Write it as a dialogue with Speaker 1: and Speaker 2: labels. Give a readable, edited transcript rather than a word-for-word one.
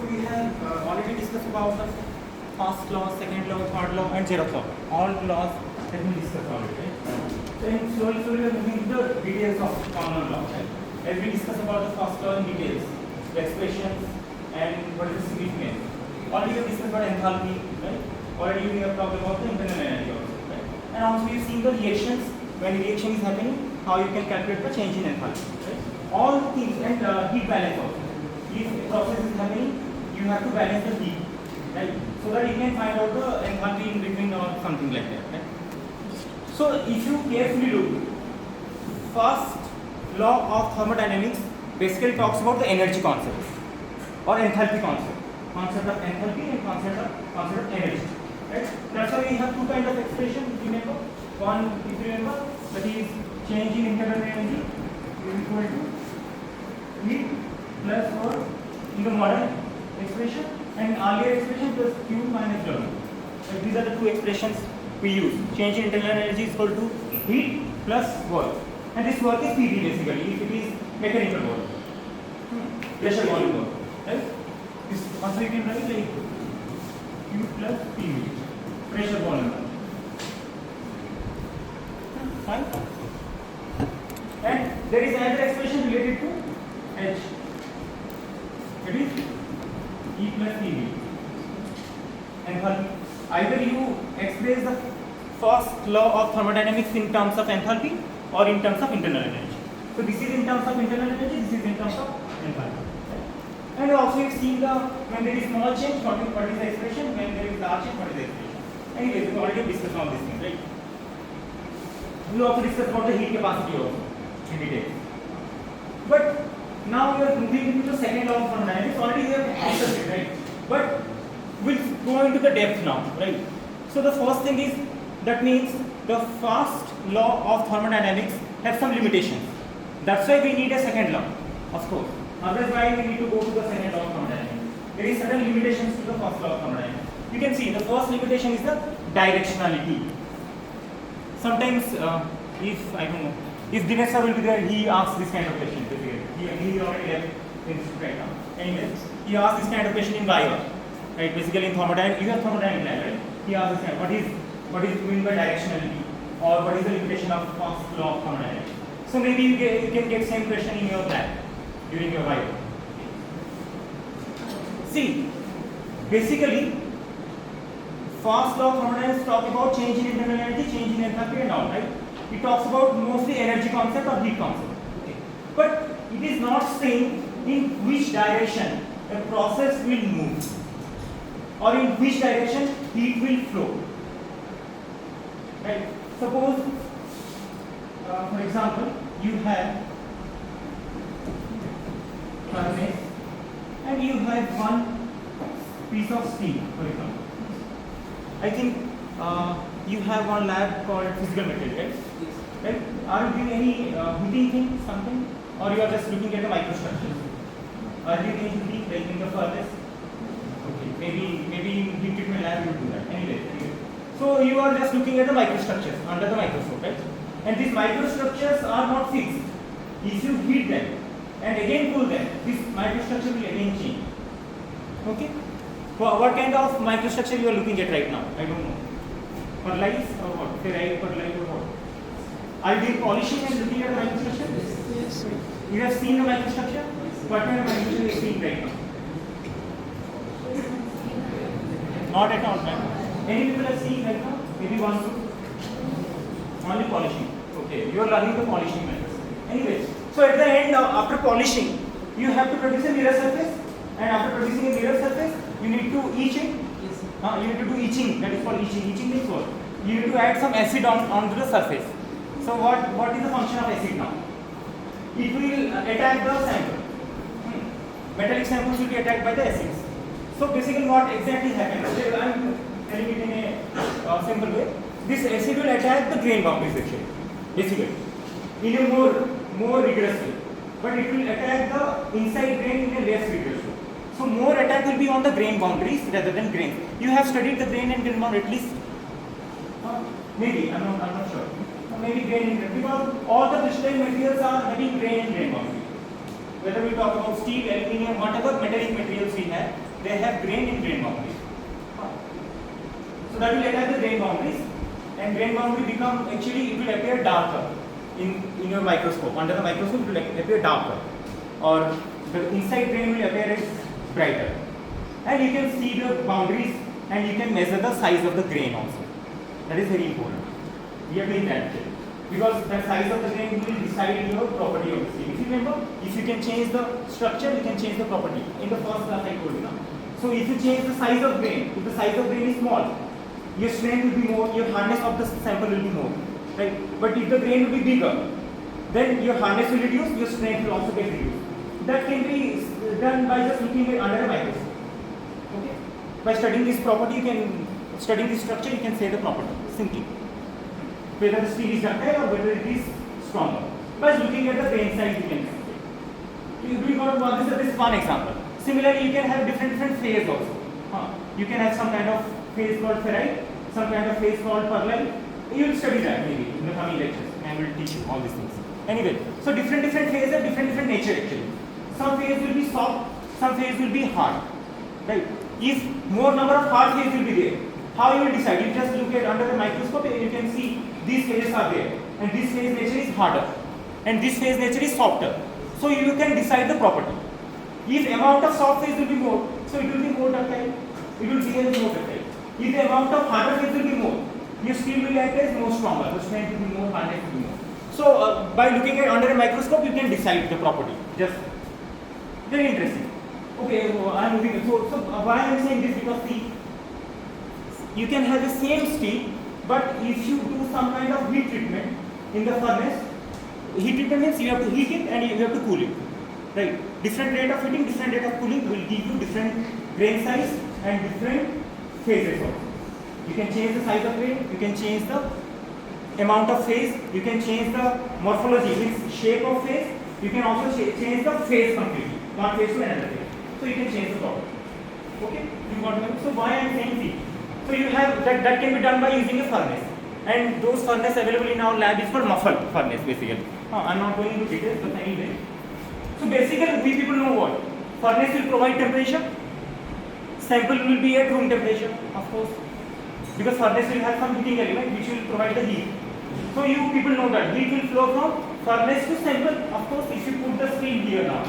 Speaker 1: So we have already discussed about the first law, second law, third law, and zeroth law. All laws have been discussed already. Right? Then slowly we are moving to the details of common law. Right? As we discuss about the first law in details, the expressions and what is the significance. Already we have discussed about enthalpy. Right? Already we have talked about the internal energy also. Right? And also we have seen the reactions. When reaction is happening, how you can calculate the change in enthalpy. Right? All things and heat balance also. If a process is happening, you have to balance the heat, right? So that you can find out the enthalpy in between or something like that, right? So if you carefully look, first law of thermodynamics basically talks about the energy concept or enthalpy concept of enthalpy and concept of energy, right? That's why we have two kinds of expression. Remember, one, if you remember, that is change in internal energy is equal to heat plus or in the modern expression and earlier expression plus Q minus W. So these are the two expressions we use. Change in internal energy is equal to heat plus work. And this work is PD basically if it is mechanical work. Pressure volume work. Right? This also you can write like Q plus PV. Pressure volume work. Fine. And there is another expression related to H. It is E plus PV. Enthalpy. Either you express the first law of thermodynamics in terms of enthalpy or in terms of internal energy. So this is in terms of internal energy, this is in terms of enthalpy. And also you see the when there is small change, what is the expression, when there is large change, what is the expression. Anyways, we already discussed all these things, right? We also discussed about the heat capacity also in detail. But now we are moving into the second law of thermodynamics. Already we have discussed it, right? But we'll go into the depth now, right? So the first thing is that means the first law of thermodynamics has some limitations. That's why we need a second law, of course. Otherwise, why we need to go to the second law of thermodynamics? There is certain limitations to the first law of thermodynamics. You can see the first limitation is the directionality. Sometimes, if I don't know, if Dinesh sir will be there, he asks this kind of question. He already left right now. Anyways, he asks this kind of question in bio, right? Basically in thermodynamics, you have thermodynamics lab, right? He asks this kind of, what is mean by directionality, or what is the limitation of first law of thermodynamics? So maybe you can get same question in your lab during your bio. See, basically, first law of thermodynamics talk about change in internal energy, change in enthalpy, and all, right? It talks about mostly energy concept or heat concept. Okay. But it is not saying in which direction a process will move or in which direction heat will flow. Right? Suppose, for example, you have furnace and you have one piece of steel, for example. I think you have one lab called physical material, right? Yes. Right? Are you doing any heating thing, something? Or you are just looking at the microstructures? Are you doing heating like in the furnace? Okay, maybe in heat treatment lab you will do that. Anyway. So you are just looking at the microstructures under the microscope, right? And these microstructures are not fixed. If you heat them and again cool them, this microstructure will again change. Okay? What kind of microstructure you are looking at right now? I don't know. Perlites or what? Ferrite, perlite or what? Are you doing polishing and looking at the microstructure? Yes. You have seen the microstructure? What kind of microstructure is seen right now? Not at all, right? Any people are seeing right now? Maybe one, two? Only polishing. Okay, you are learning the polishing methods. Anyways, so at the end, after polishing, you have to produce a mirror surface, and after producing a mirror surface, you need to etch it. Yes. You need to do etching. That is called etching. Etching means what? You need to add some acid onto the surface. So what is the function of acid now? It will attack the sample. Metallic samples will be attacked by the acids. So basically, what exactly happens? I am telling it in a simple way. This acid will attack the grain boundaries actually. Basically, in a more rigorous way. But it will attack the inside grain in a less rigorous way. So more attack will be on the grain boundaries rather than grains. You have studied the grain and grain boundary at least? Maybe, I'm not sure. Maybe grain and grain, because all the crystalline materials are having grain and grain boundary. Whether we talk about steel, aluminium, whatever metallic materials we have, they have grain in grain boundaries. So that will attack the grain boundaries, and grain boundary become, actually it will appear darker in your microscope. Under the microscope it will appear darker, or the inside grain will appear as brighter, and you can see the boundaries and you can measure the size of the grain also. That is very important. We are doing that because the size of the grain will decide your property of the steel. If you remember, if you can change the structure, you can change the property. In the first class I told you now. So if you change the size of grain, if the size of grain is small, your strength will be more, your hardness of the sample will be more, right? But if the grain will be bigger, then your hardness will reduce, your strength will also get reduced. That can be done by just looking at under a microscope. Okay? By studying this property, studying this structure, you can say the property simply. Whether the steel is ductile or whether it is stronger. By looking at the grain size, you can say. We got about this is one example. Similarly, you can have different phase also. You can have some kind of phase called ferrite, some kind of phase called pearlite. You will study that maybe in the coming lectures. I will teach you all these things. Anyway, so different phases have different nature actually. Some phase will be soft, some phase will be hard. Right? If more number of hard phase will be there, how you will decide? You just look at under the microscope and you can see these phases are there, and this phase nature is harder, and this phase nature is softer. So you can decide the property. If amount of soft phase will be more, so it will be more ductile. It will behave more ductile. If the amount of harder phase will be more, your steel will act as more stronger. The strength will be more, hardness will be more. So by looking at under a microscope, you can decide the property. Just very interesting. Okay, I am moving. So why I am saying this, because see, you can have the same steel, but if you do some kind of heat treatment in the furnace, heat treatment means you have to heat it and you have to cool it. Right? Different rate of heating, different rate of cooling will give you different grain size and different phases also. You can change the size of grain, you can change the amount of phase, you can change the morphology, means shape of phase, you can also change the phase completely, one phase to another phase. So you can change the property. Okay? You got me? So why I am saying see? So you have that can be done by using a furnace, and those furnace available in our lab is called muffled furnace basically. I am not going into details, but anyway. So basically we people know what? Furnace will provide temperature, sample will be at room temperature, of course, because furnace will have some heating element which will provide the heat. So you people know that heat will flow from furnace to sample. Of course, if you put the screen here now,